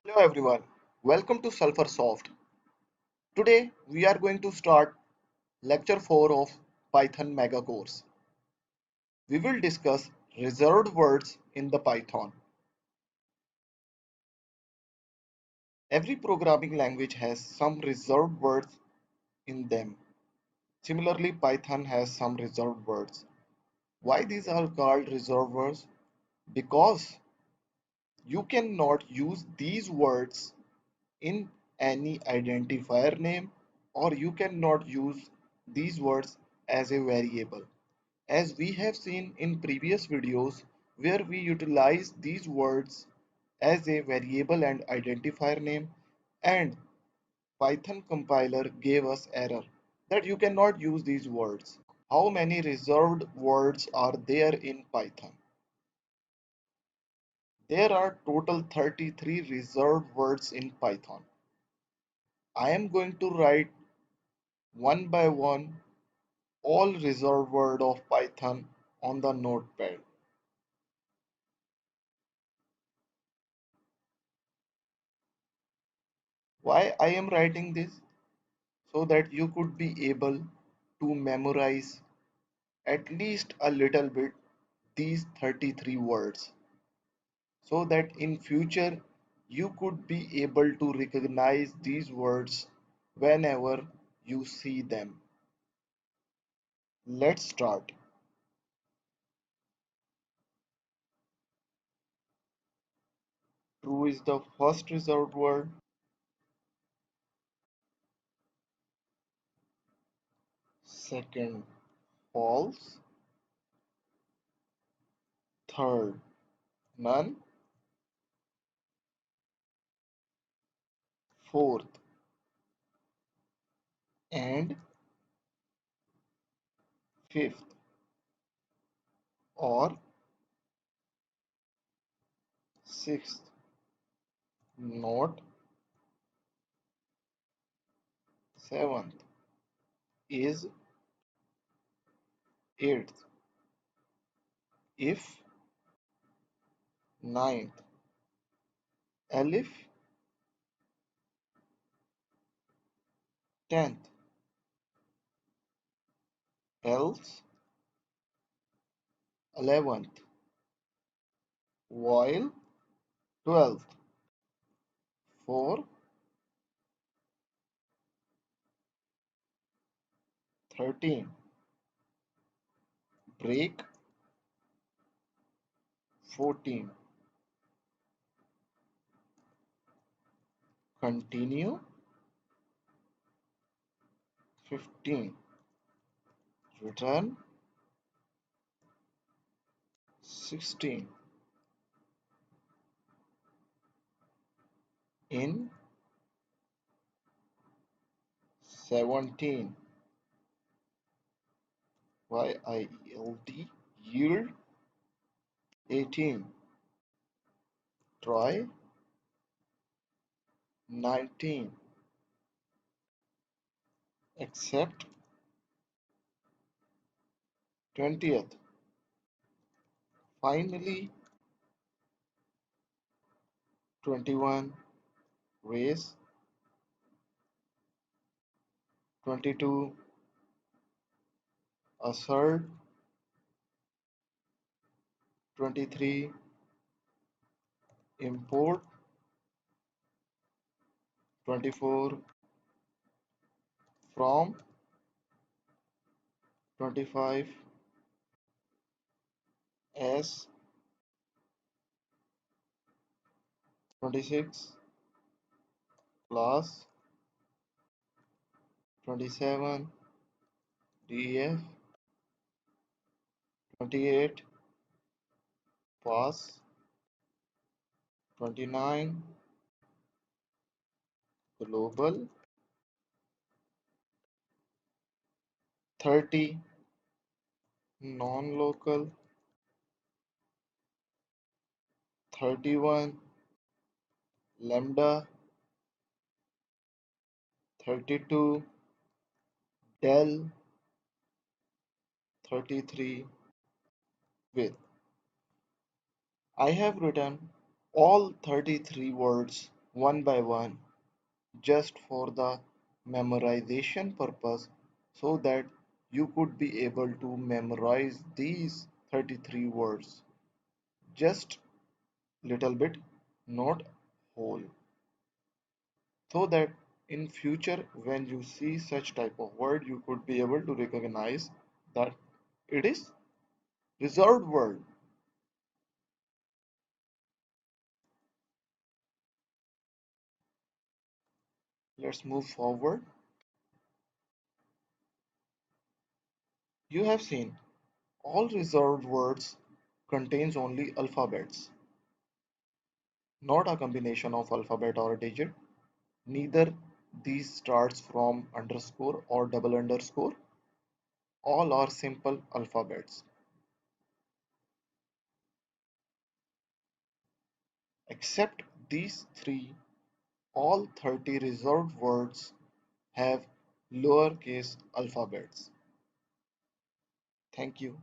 Hello everyone, welcome to Sulfur Soft. Today we are going to start lecture 4 of Python Mega Course. We will discuss reserved words in the Python. Every programming language has some reserved words in them. Similarly, Python has some reserved words. Why these are called reserved words? Because you cannot use these words in any identifier name, or you cannot use these words as a variable. As we have seen in previous videos where we utilize these words as a variable and identifier name, and Python compiler gave us error that you cannot use these words. How many reserved words are there in Python? There are total 33 reserved words in Python. I am going to write one by one all reserved word of Python on the notepad. Why I am writing this? So that you could be able to memorize at least a little bit these 33 words, so that in future you could be able to recognize these words whenever you see them. Let's start. True is the first reserved word. Second, false. Third, none. Fourth, and. Fifth, or sixth. Not. Seventh is. Eighth, if. Ninth, Alif. 10th, else. 11th, while. 12th, for. 13, break. 14, continue. 15, return. 16, in. 17, yield. Yield. 18, try. 19, accept. 20th, finally. 21, raise. 22, assert. 23, import. 24, from. 25, as. 26, class. 27, def. 28, pass. 29, global. 30, non-local. 31, lambda. 32, del. 33, with. I have written all 33 words one by one just for the memorization purpose so that you could be able to memorize these 33 words. Just little bit, not whole. So that in future when you see such type of word you could be able to recognize that it is reserved word. Let's move forward. You have seen all reserved words contains only alphabets, not a combination of alphabet or digit. Neither these starts from underscore or double underscore. All are simple alphabets. Except these three, all 30 reserved words have lowercase alphabets. Thank you.